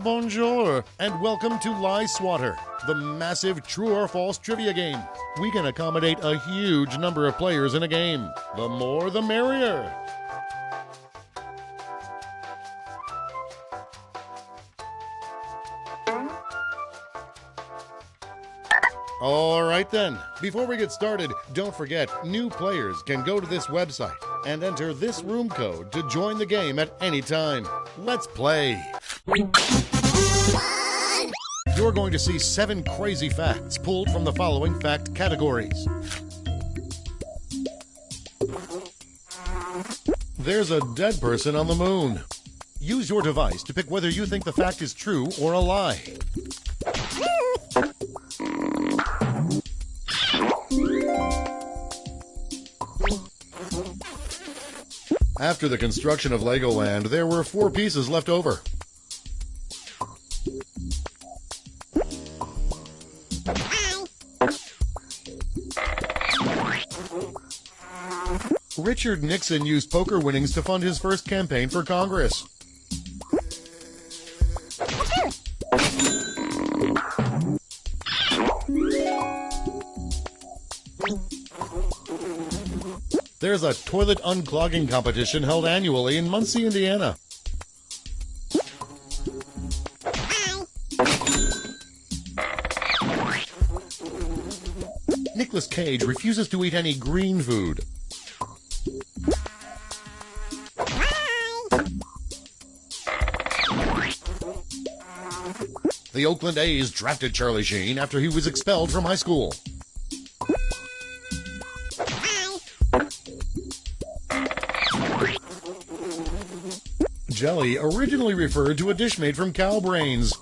Bonjour, and welcome to Lie Swatter, the massive true or false trivia game. We can accommodate a huge number of players in a game. The more, the merrier. All right then, before we get started, don't forget, new players can go to this website and enter this room code to join the game at any time. Let's play. You're going to see 7 crazy facts pulled from the following fact categories. There's a dead person on the moon. Use your device to pick whether you think the fact is true or a lie. After the construction of Legoland, there were 4 pieces left over. Richard Nixon used poker winnings to fund his first campaign for Congress. There's a toilet unclogging competition held annually in Muncie, Indiana. Nicolas Cage refuses to eat any green food. The Oakland A's drafted Charlie Sheen after he was expelled from high school. Jelly originally referred to a dish made from cow brains.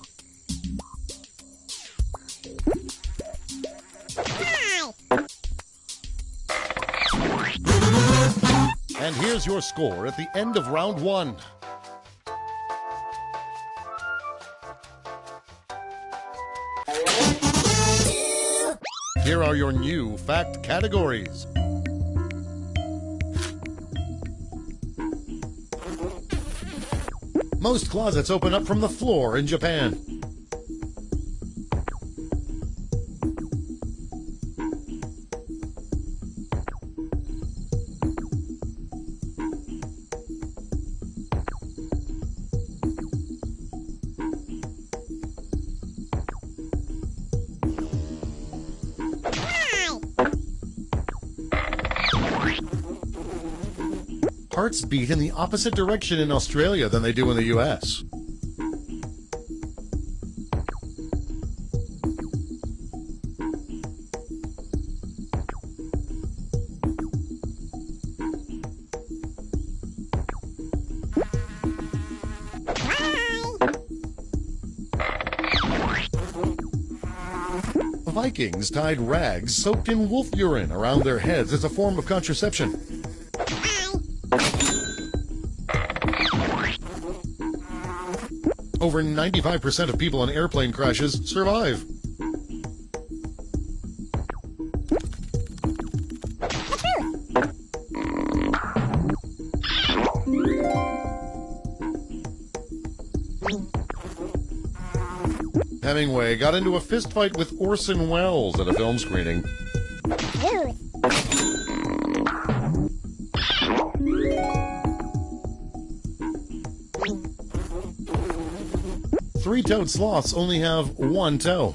And here's your score at the end of round 1. Here are your new fact categories. Most closets open up from the floor in Japan. Hearts beat in the opposite direction in Australia than they do in the U.S. Vikings tied rags soaked in wolf urine around their heads as a form of contraception. Over 95% of people in airplane crashes survive. Hemingway got into a fistfight with Orson Welles at a film screening. 3-toed sloths only have 1 toe.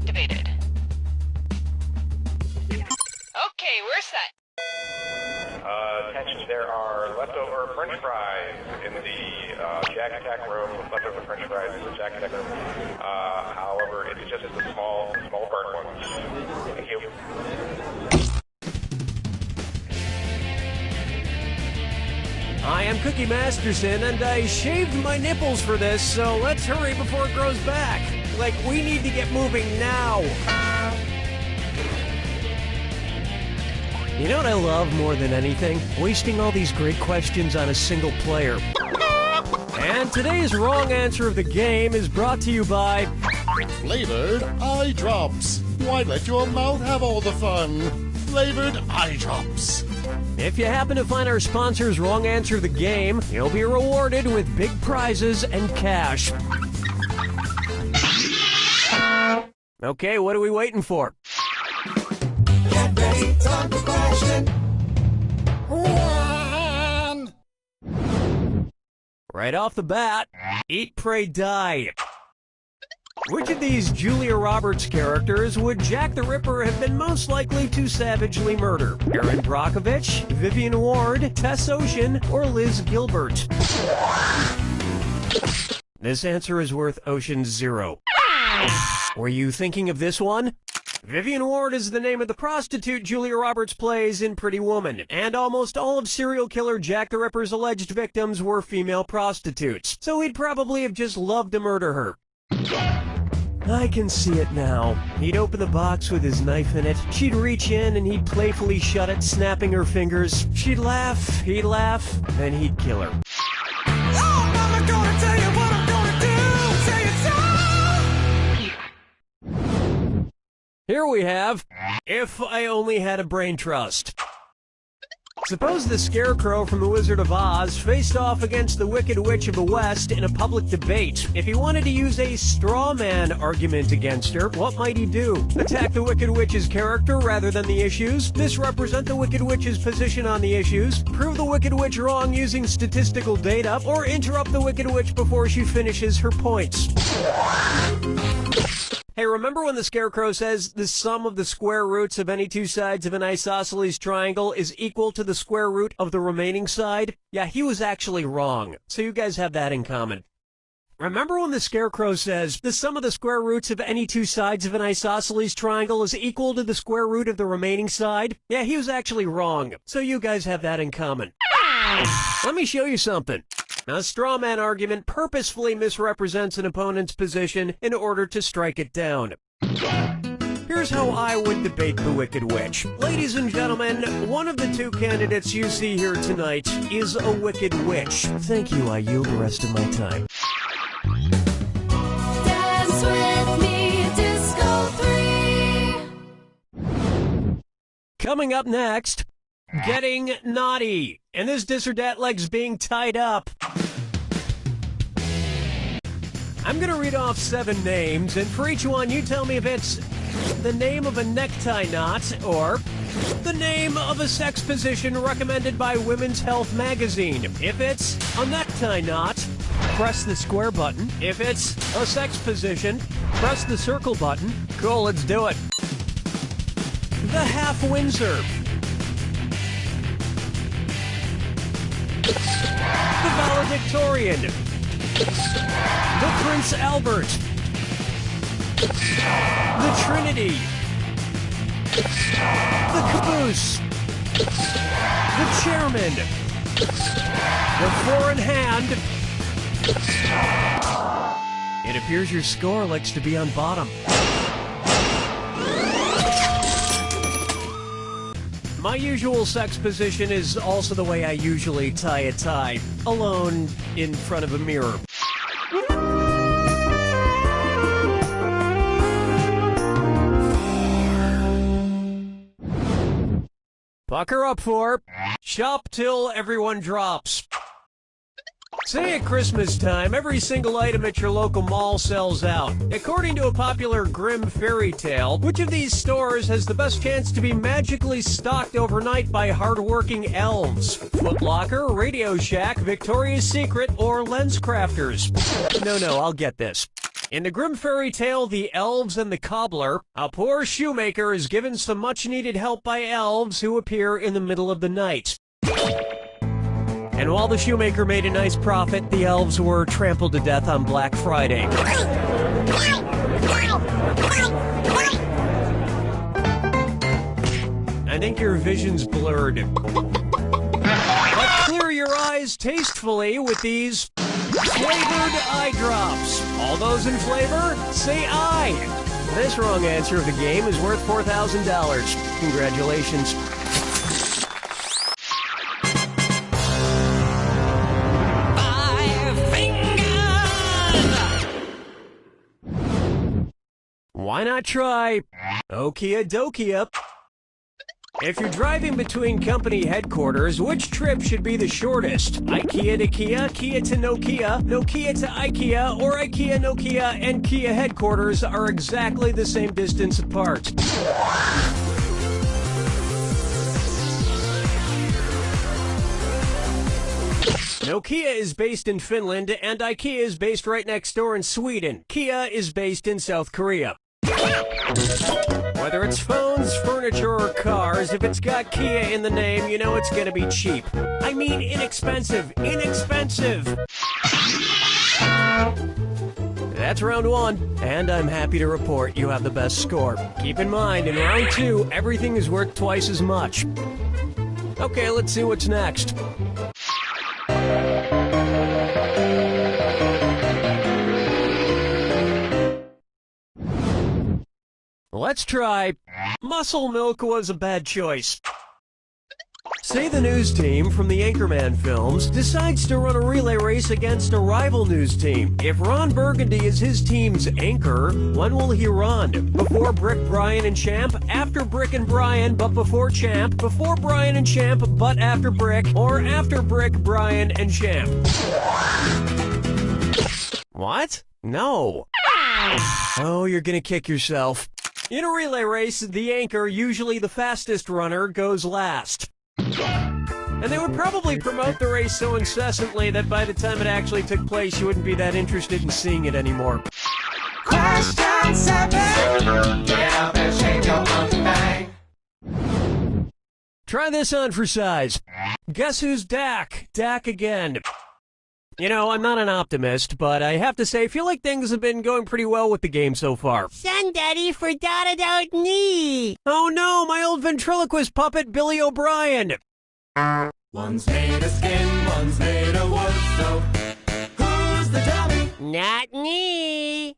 activated. Okay, we're set. Attention, there are leftover french fries in the Jack Attack room. Leftover french fries in the Jack Attack room. However, it's just the small burnt ones. Thank you. I am Cookie Masterson, and I shaved my nipples for this, so let's hurry before it grows back. Like, we need to get moving now. You know what I love more than anything? Wasting all these great questions on a single player. And today's wrong answer of the game is brought to you by... Flavored eye drops. Why let your mouth have all the fun? Flavored eye drops. If you happen to find our sponsor's wrong answer of the game, you'll be rewarded with big prizes and cash. Okay, what are we waiting for? Get ready, time for question 1. Right off the bat, Eat, Pray, Die. Which of these Julia Roberts characters would Jack the Ripper have been most likely to savagely murder? Erin Brockovich, Vivian Ward, Tess Ocean, or Liz Gilbert? This answer is worth Ocean 0. Were you thinking of this one? Vivian Ward is the name of the prostitute Julia Roberts plays in Pretty Woman, and almost all of serial killer Jack the Ripper's alleged victims were female prostitutes, so he'd probably have just loved to murder her. I can see it now. He'd open the box with his knife in it. She'd reach in and he'd playfully shut it, snapping her fingers. She'd laugh, he'd laugh, then he'd kill her. Oh, Mama, gonna tell you what I'm gonna do. Say it so. Here we have, If I Only Had a Brain Trust. Suppose the Scarecrow from The Wizard of Oz faced off against the Wicked Witch of the West in a public debate. If he wanted to use a straw man argument against her, what might he do? Attack the Wicked Witch's character rather than the issues? Misrepresent the Wicked Witch's position on the issues? Prove the Wicked Witch wrong using statistical data? Or interrupt the Wicked Witch before she finishes her points? Hey, remember when the Scarecrow says the sum of the square roots of any two sides of an isosceles triangle is equal to the square root of the remaining side? Yeah, he was actually wrong. So you guys have that in common. Remember when the Scarecrow says the sum of the square roots of any two sides of an isosceles triangle is equal to the square root of the remaining side? Yeah, he was actually wrong. So you guys have that in common. Let me show you something. A straw man argument purposefully misrepresents an opponent's position in order to strike it down. Here's how I would debate the Wicked Witch. Ladies and gentlemen, one of the two candidates you see here tonight is a Wicked Witch. Thank you, I yield the rest of my time. Dance with me, Disco 3. Coming up next, getting naughty, and this dis or dat leg's being tied up. I'm gonna read off 7 names, and for each one you tell me if it's the name of a necktie knot or the name of a sex position recommended by Women's Health magazine. If it's a necktie knot, press the square button. If it's a sex position, press the circle button. Cool, let's do it. The Half Windsor. The Valedictorian. The Prince Albert. The Trinity. The Caboose. The Chairman. The Four in Hand. It appears your score likes to be on bottom. My usual sex position is also the way I usually tie a tie, alone in front of a mirror. Pucker up for Shop Till Everyone Drops. Say at Christmas time, every single item at your local mall sells out. According to a popular grim fairy tale, which of these stores has the best chance to be magically stocked overnight by hardworking elves? Foot Locker, Radio Shack, Victoria's Secret, or Lens Crafters? No, I'll get this. In the grim fairy tale, The Elves and the Cobbler, a poor shoemaker is given some much-needed help by elves who appear in the middle of the night. And while the shoemaker made a nice profit, the elves were trampled to death on Black Friday. I think your vision's blurred. But clear your eyes tastefully with these flavored eye drops. All those in flavor, say aye. This wrong answer of the game is worth $4,000. Congratulations. Why not try Okia Dokia? If you're driving between company headquarters, which trip should be the shortest? IKEA to Kia, Kia to Nokia, Nokia to IKEA, or IKEA, Nokia, and Kia headquarters are exactly the same distance apart. Nokia is based in Finland, and IKEA is based right next door in Sweden. Kia is based in South Korea. Whether it's phones, furniture, or cars, if it's got Kia in the name, you know it's gonna be cheap. I mean inexpensive. Inexpensive! That's round one, and I'm happy to report you have the best score. Keep in mind, in round two, everything is worth twice as much. Okay, let's see what's next. Let's try Muscle Milk was a bad choice. Say the news team from the Anchorman films decides to run a relay race against a rival news team. If Ron Burgundy is his team's anchor, when will he run? Before Brick, Brian, and Champ? After Brick and Brian, but before Champ? Before Brian and Champ, but after Brick? Or after Brick, Brian, and Champ? What? No. Oh, you're gonna kick yourself. In a relay race, the anchor, usually the fastest runner, goes last. And they would probably promote the race so incessantly that by the time it actually took place, you wouldn't be that interested in seeing it anymore. Question 7. Get up and shake your monkey bang. Try this on for size. Guess who's Dak? Dak again. You know, I'm not an optimist, but I have to say, I feel like things have been going pretty well with the game so far. Son, Daddy forgot about me. Oh no, my old ventriloquist puppet, Billy O'Brien. One's made of skin, one's made of wood, so who's the dummy? Not me.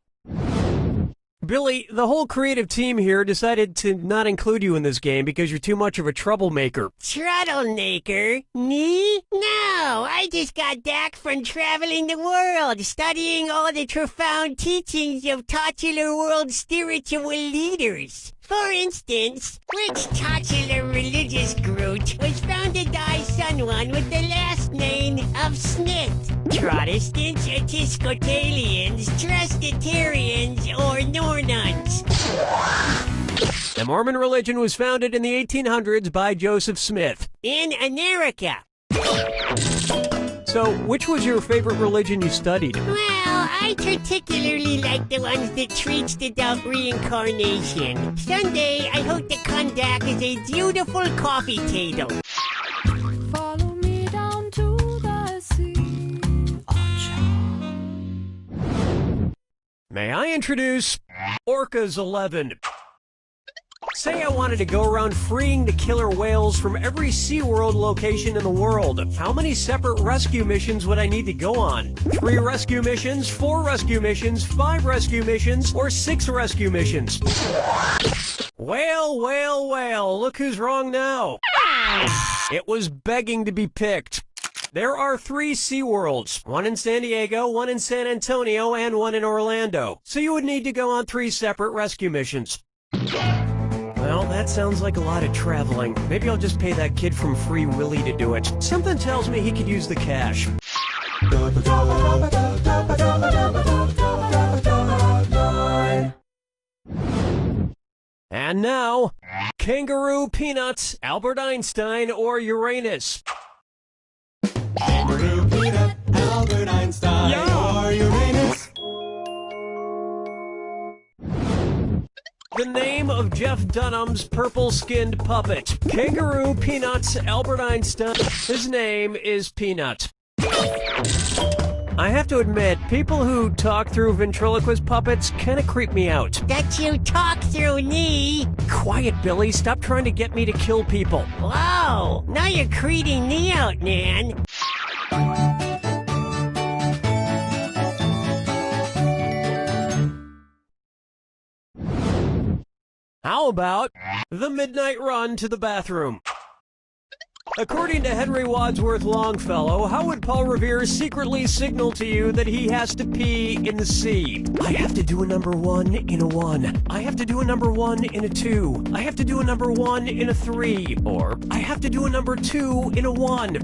Billy, the whole creative team here decided to not include you in this game because you're too much of a troublemaker. Troublemaker? Me? No, I just got back from traveling the world, studying all the profound teachings of titular world spiritual leaders. For instance, which titular religious group was founded by someone with the last name of Smith? Protestants, Episcopalians, Presbyterians, or Nornuns? The Mormon religion was founded in the 1800s by Joseph Smith. In America. So, which was your favorite religion you studied? Well, I particularly like the ones that preach about reincarnation. Someday, I hope to come back as a beautiful coffee table. Follow me down to the sea. May I introduce Orcas 11. Say I wanted to go around freeing the killer whales from every SeaWorld location in the world. How many separate rescue missions would I need to go on? 3 rescue missions, 4 rescue missions, 5 rescue missions, or 6 rescue missions? Well, look who's wrong now. It was begging to be picked. There are 3 SeaWorlds, one in San Diego, one in San Antonio, and one in Orlando. So you would need to go on 3 separate rescue missions. Well, that sounds like a lot of traveling. Maybe I'll just pay that kid from Free Willy to do it. Something tells me he could use the cash. And now, Kangaroo, Peanuts, Albert Einstein, or Uranus? Kangaroo, peanut, Albert Einstein, or Uranus. the name of Jeff Dunham's purple-skinned puppet. Kangaroo Peanuts Albert Einstein. His name is Peanut. I have to admit, people who talk through ventriloquist puppets kind of creep me out. That you talk through me. Quiet, Billy. Stop trying to get me to kill people. Whoa, now you're creeping me out, man. How about the midnight run to the bathroom? According to Henry Wadsworth Longfellow, how would Paul Revere secretly signal to you that he has to pee in the sea? I have to do a number 1 in a 1. I have to do a number 1 in a 2. I have to do a number 1 in a 3. Or, I have to do a number 2 in a 1.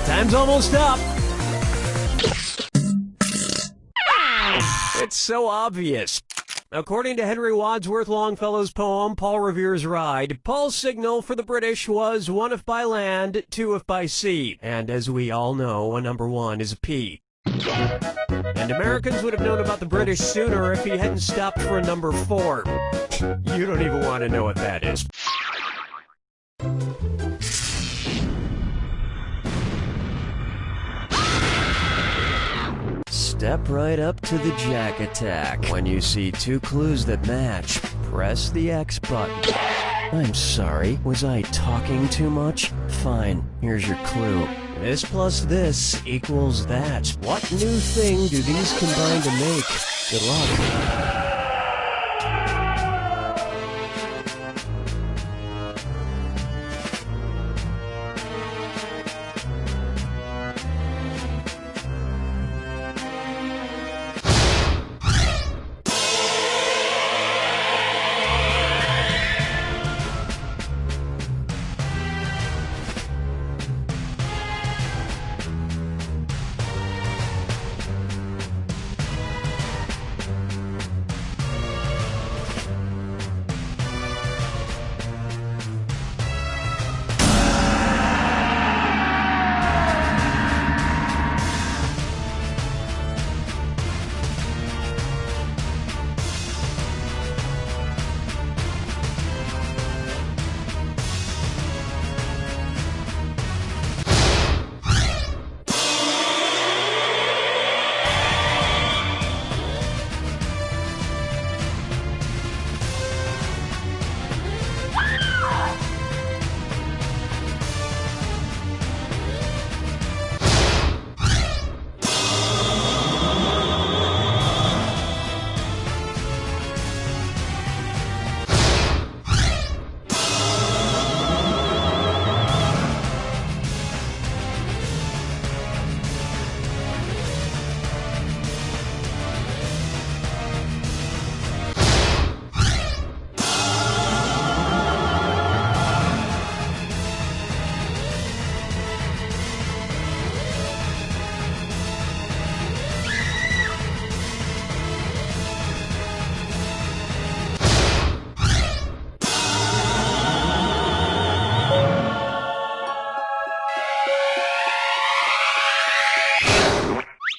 Time's almost up. It's so obvious. According to Henry Wadsworth Longfellow's poem, Paul Revere's Ride, Paul's signal for the British was 1 if by land, 2 if by sea. And as we all know, a number 1 is a P. And Americans would have known about the British sooner if he hadn't stopped for a number 4. You don't even want to know what that is. Step right up to the Jack Attack. When you see 2 clues that match, press the X button. I'm sorry, was I talking too much? Fine, here's your clue. This plus this equals that. What new thing do these combine to make? Good luck.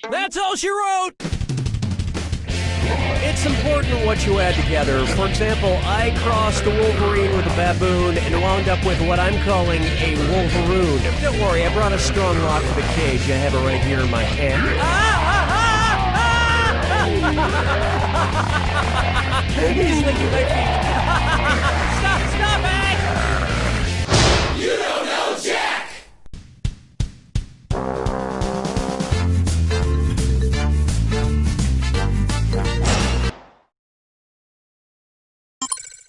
That's all she wrote! It's important what you add together. For example, I crossed a Wolverine with a baboon and wound up with what I'm calling a Wolveroon. Don't worry, I brought a strong lock for the cage. I have it right here in my hand. He's licking my feet. Stop it! You don't know Jack!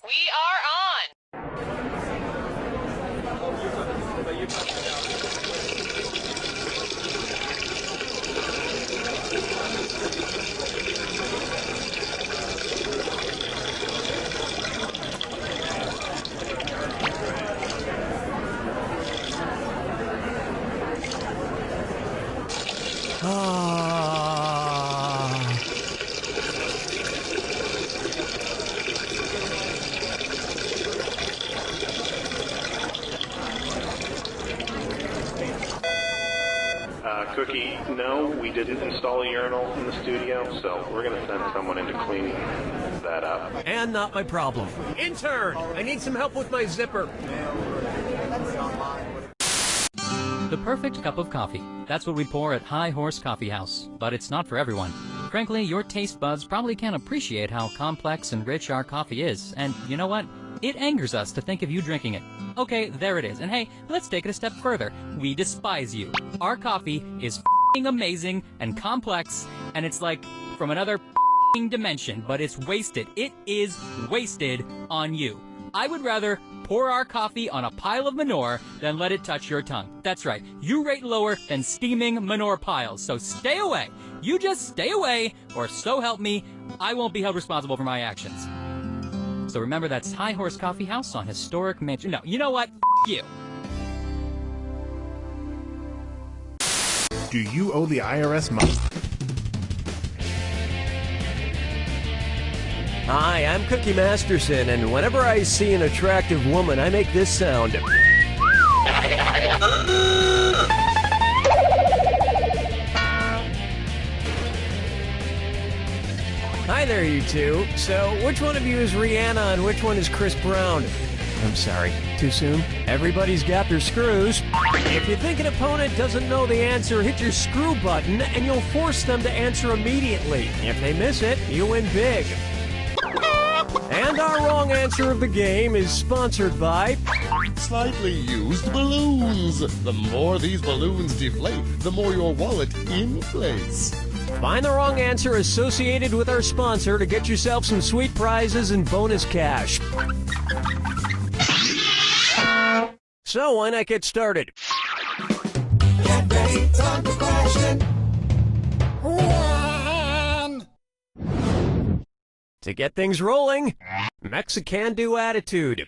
We are on. Cookie, no, we didn't install a urinal in the studio, so we're going to send someone in to clean that up. And not my problem. Intern, I need some help with my zipper. The perfect cup of coffee. That's what we pour at High Horse Coffee House. But it's not for everyone. Frankly, your taste buds probably can't appreciate how complex and rich our coffee is. And you know what? It angers us to think of you drinking it. Okay, there it is. And hey, let's take it a step further. We despise you. Our coffee is f***ing amazing and complex, and it's like from another f***ing dimension, but it's wasted. It is wasted on you. I would rather pour our coffee on a pile of manure than let it touch your tongue. That's right. You rate lower than steaming manure piles, so stay away. You just stay away, or so help me, I won't be held responsible for my actions. So remember, that's High Horse Coffee House on Historic Mansion. No, you know what? F*** you. Do you owe the IRS money? Hi, I'm Cookie Masterson, and whenever I see an attractive woman, I make this sound. Hi there, you two. So, which one of you is Rihanna and which one is Chris Brown? I'm sorry, too soon? Everybody's got their screws. If you think an opponent doesn't know the answer, hit your screw button and you'll force them to answer immediately. If they miss it, you win big. And our wrong answer of the game is sponsored by Slightly used balloons. The more these balloons deflate, the more your wallet inflates. Find the wrong answer associated with our sponsor to get yourself some sweet prizes and bonus cash. So why not get started? Get ready, time for question 1. To get things rolling, Mexican-do attitude.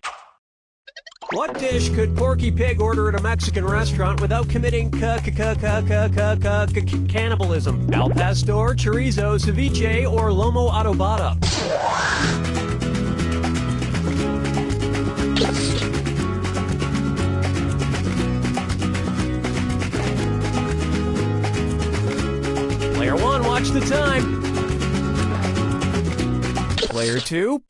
What dish could Porky Pig order at a Mexican restaurant without committing cannibalism? Al pastor, chorizo, ceviche, or lomo adobada? Player 1, watch the time. Player 2.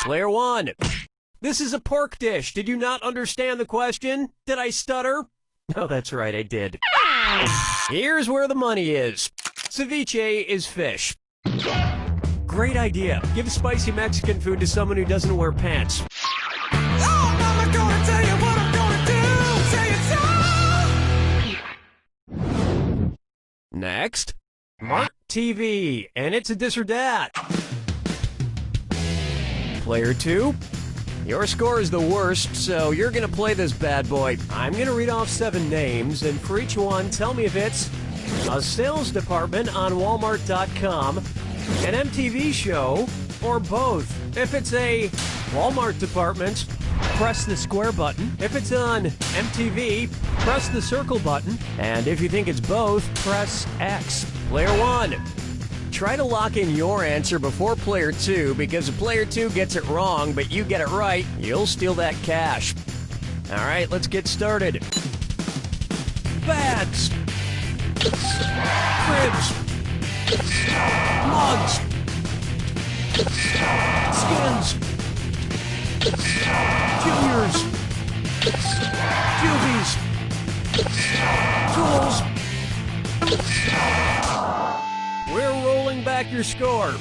Player 1. This is a pork dish. Did you not understand the question? Did I stutter? Oh, that's right, I did. Here's where the money is. Ceviche is fish. Great idea. Give spicy Mexican food to someone who doesn't wear pants. Oh, Mama, gonna tell you what I'm gonna do. Say it so. Next, Mark TV, and it's a this or that. Player 2, your score is the worst, so you're going to play this bad boy. I'm going to read off 7 names, and for each one, tell me if it's a sales department on Walmart.com, an MTV show, or both. If it's a Walmart department, press the square button. If it's on MTV, press the circle button. And if you think it's both, press X. Player 1. Try to lock in your answer before Player 2, because if Player 2 gets it wrong, but you get it right, you'll steal that cash. All right, let's get started. Bags. Cribs. Mugs. Skins. Juniors. Juvies. Tools. We're rolling back your score.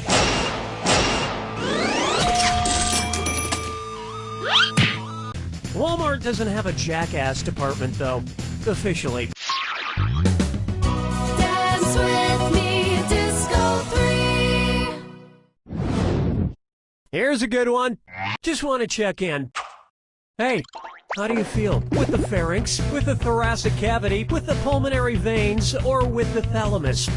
Walmart doesn't have a jackass department, though, officially. Dance with me, Disco 3. Here's a good one. Just want to check in. Hey, how do you feel? With the pharynx, with the thoracic cavity, with the pulmonary veins, or with the thalamus?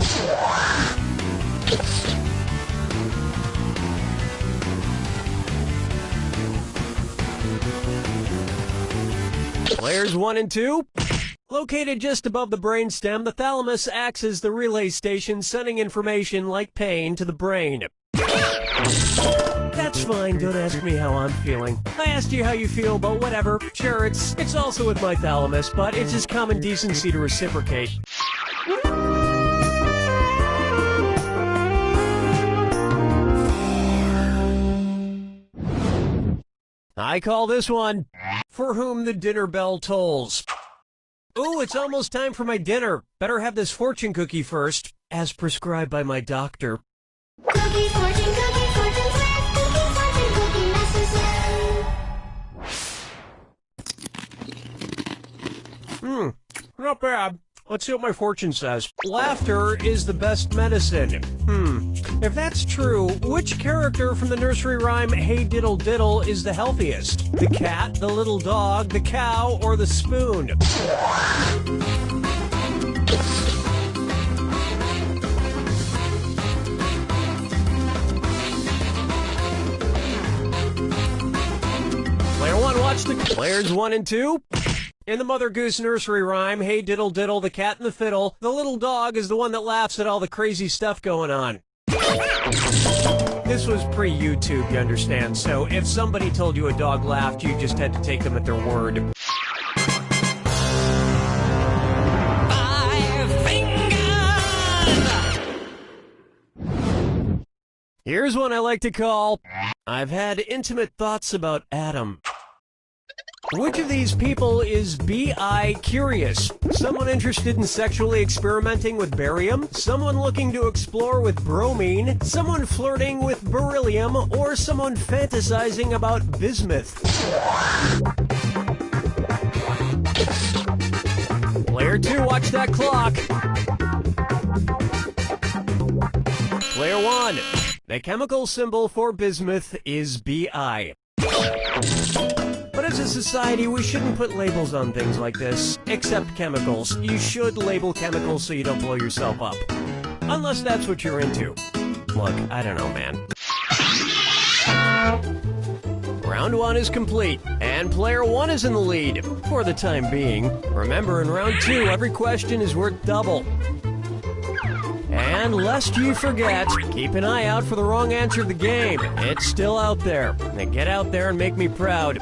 Players 1 and 2. Located just above the brainstem, the thalamus acts as the relay station sending information like pain to the brain. That's fine, don't ask me how I'm feeling. I asked you how you feel, but whatever. Sure, it's also with my thalamus, but it's just common decency to reciprocate. I call this one, For Whom the Dinner Bell Tolls. Ooh, it's almost time for my dinner. Better have this fortune cookie first, as prescribed by my doctor. Cookie, fortune, master set. Not bad. Let's see what my fortune says. Laughter is the best medicine. If that's true, which character from the nursery rhyme Hey Diddle Diddle is the healthiest? The cat, the little dog, the cow, or the spoon? Player 1, watch the players 1 and 2. In the Mother Goose nursery rhyme, Hey Diddle Diddle, the cat and the fiddle, the little dog is the one that laughs at all the crazy stuff going on. This was pre-YouTube, you understand, so if somebody told you a dog laughed, you just had to take them at their word. 5 fingers! Here's one I like to call, I've had intimate thoughts about Adam. Which of these people is B.I. curious? Someone interested in sexually experimenting with barium? Someone looking to explore with bromine? Someone flirting with beryllium? Or someone fantasizing about bismuth? Player 2, watch that clock. Player 1, the chemical symbol for bismuth is Bi. But as a society, we shouldn't put labels on things like this, except chemicals. You should label chemicals so you don't blow yourself up. Unless that's what you're into. Look, I don't know, man. Round 1 is complete, and player 1 is in the lead, for the time being. Remember, in round 2, every question is worth double. And lest you forget, keep an eye out for the wrong answer of the game. It's still out there. Now get out there and make me proud.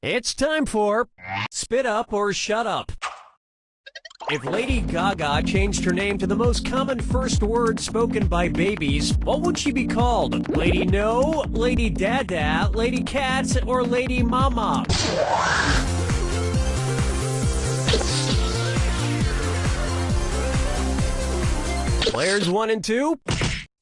It's time for Spit Up or Shut Up. If Lady Gaga changed her name to the most common first word spoken by babies, what would she be called? Lady No, Lady Dada, Lady Cat, or Lady Mama? Players 1 and 2.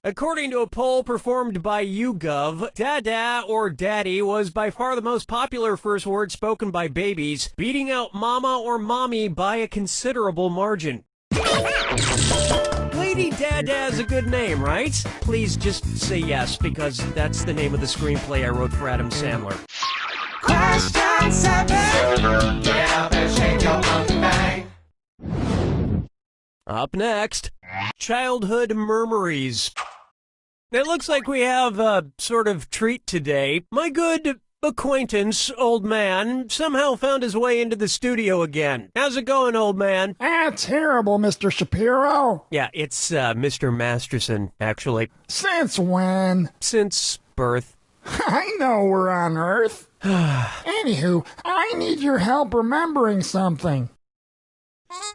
According to a poll performed by YouGov, Dada or Daddy was by far the most popular first word spoken by babies, beating out Mama or Mommy by a considerable margin. Lady Dada is a good name, right? Please just say yes, because that's the name of the screenplay I wrote for Adam Sandler. Question 7. Get up and shake your monkey bang. Up next, childhood murmuries. It looks like we have a sort of treat today. My good acquaintance, old man, somehow found his way into the studio again. How's it going, old man? Terrible, Mr. Shapiro. Yeah, it's Mr. Masterson, actually. Since when? Since birth. I know we're on Earth. Anywho, I need your help remembering something.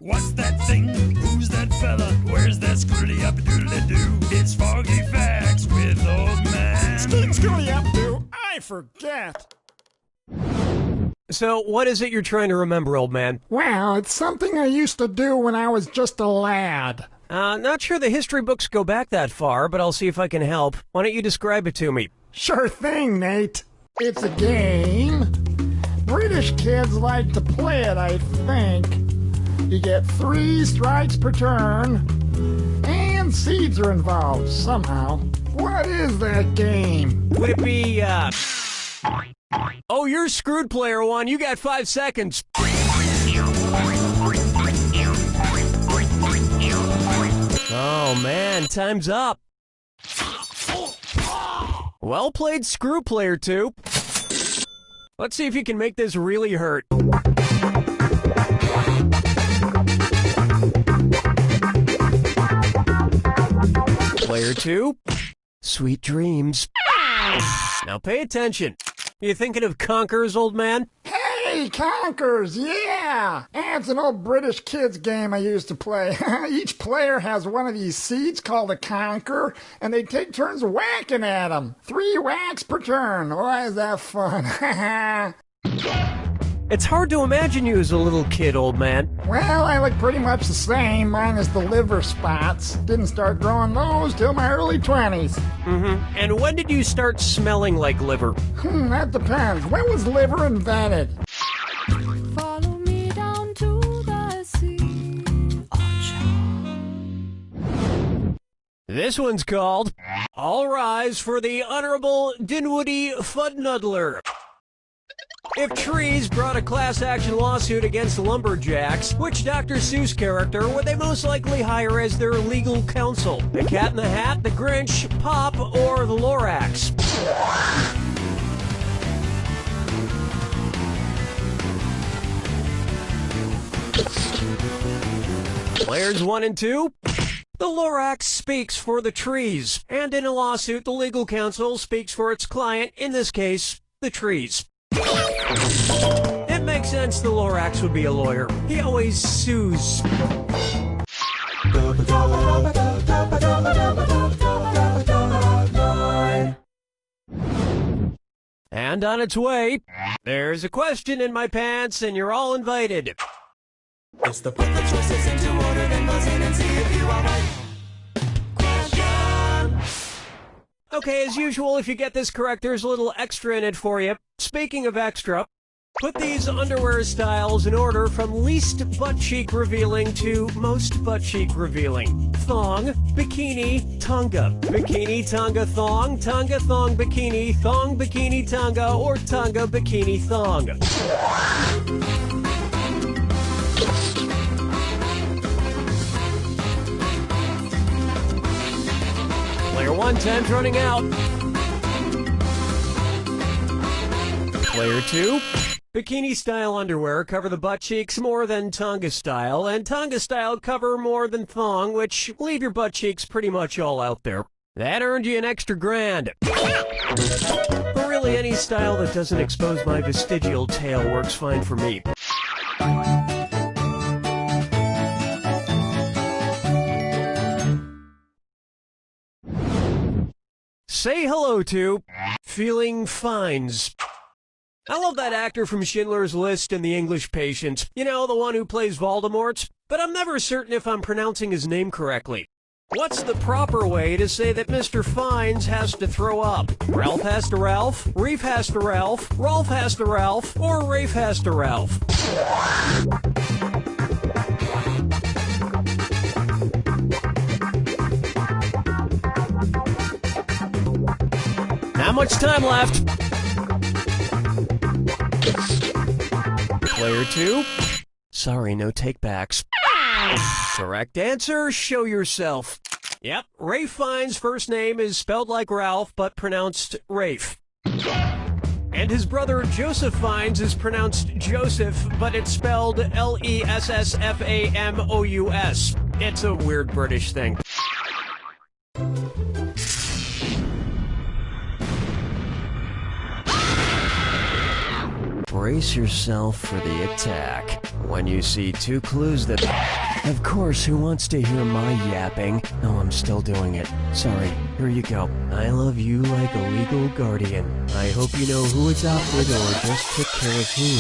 What's that thing? Who's that fella? Where's that scooty up doodly doo? It's Foggy Facts with Old Man. Scooty up do. I forget. So, what is it you're trying to remember, old man? Well, it's something I used to do when I was just a lad. Not sure the history books go back that far, but I'll see if I can help. Why don't you describe it to me? Sure thing, Nate. It's a game. British kids like to play it, I think. You get 3 strikes per turn, and seeds are involved somehow. What is that game? Would it be, Oh, you're screwed, player 1. You got 5 seconds. Oh, man, time's up. Well played, screw player 2. Let's see if you can make this really hurt. Player 2, sweet dreams. Now pay attention. You thinking of Conkers, old man? Hey, Conkers, yeah! It's an old British kids game I used to play. Each player has one of these seeds called a conker, and they take turns whacking at them. 3 whacks per turn. Why is that fun? It's hard to imagine you as a little kid, old man. Well, I look pretty much the same, minus the liver spots. Didn't start growing those till my early 20s. Mm-hmm. And when did you start smelling like liver? That depends. When was liver invented? Follow me down to the sea. This one's called All Rise for the Honorable Dinwoody Fudnuddler. If Trees brought a class action lawsuit against lumberjacks, which Dr. Seuss character would they most likely hire as their legal counsel? The Cat in the Hat, the Grinch, Pop, or the Lorax? Players 1 and 2. The Lorax speaks for the trees, and in a lawsuit, the legal counsel speaks for its client, in this case, the trees. It makes sense the Lorax would be a lawyer. He always sues. And on its way, there's a question in my pants, and you're all invited. It's the put the choices into order, then buzz in and see if you are right. Question. Okay, as usual, if you get this correct, there's a little extra in it for you. Speaking of extra, put these underwear styles in order from least butt cheek revealing to most butt cheek revealing. Thong, bikini, tanga. Bikini, tanga, thong, bikini, tanga, or tanga, bikini, thong. Player 1, time's running out. Player 2, bikini-style underwear cover the butt cheeks more than Tonga-style, and Tonga-style cover more than thong, which leave your butt cheeks pretty much all out there. That earned you an extra $1,000. But really, any style that doesn't expose my vestigial tail works fine for me. Say hello to Feeling Fines. I love that actor from Schindler's List and The English Patient. You know, the one who plays Voldemort? But I'm never certain if I'm pronouncing his name correctly. What's the proper way to say that Mr. Fines has to throw up? Ralph has to Ralph, Reef has to Ralph, Rolf has to Ralph, or Rafe has to Ralph? Not much time left. Player 2. Sorry, no takebacks. Correct answer, show yourself. Yep, Rafe Fiennes' first name is spelled like Ralph, but pronounced Rafe. And his brother Joseph Fiennes is pronounced Joseph, but it's spelled Lessfamous. It's a weird British thing. Brace yourself for the attack. When you see 2 clues that... Of course, who wants to hear my yapping? No, I'm still doing it. Sorry, here you go. I love you like a legal guardian. I hope you know who adopted or just took care of who.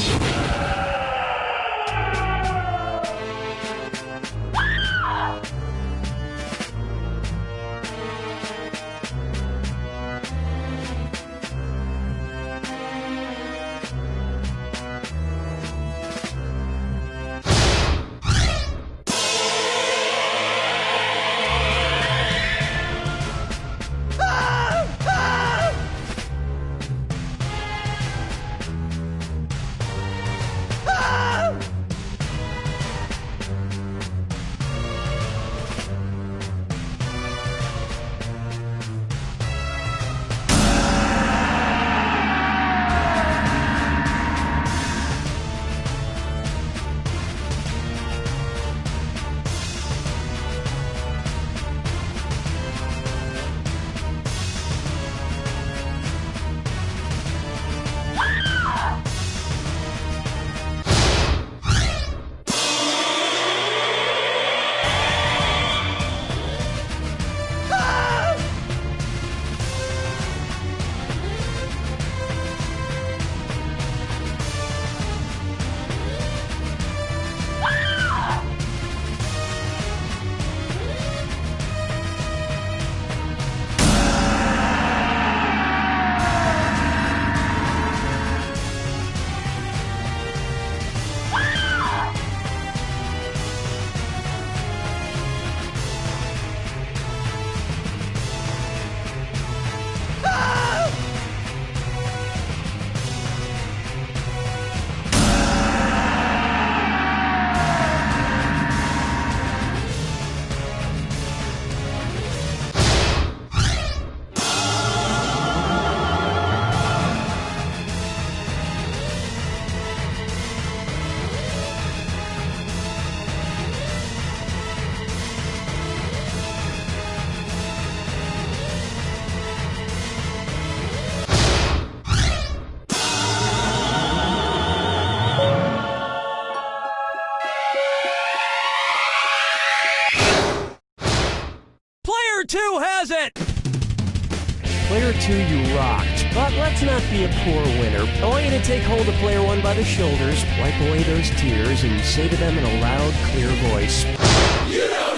2 has it! Player 2, you rocked, but let's not be a poor winner. I want you to take hold of Player 1 by the shoulders, wipe away those tears, and say to them in a loud, clear voice, You know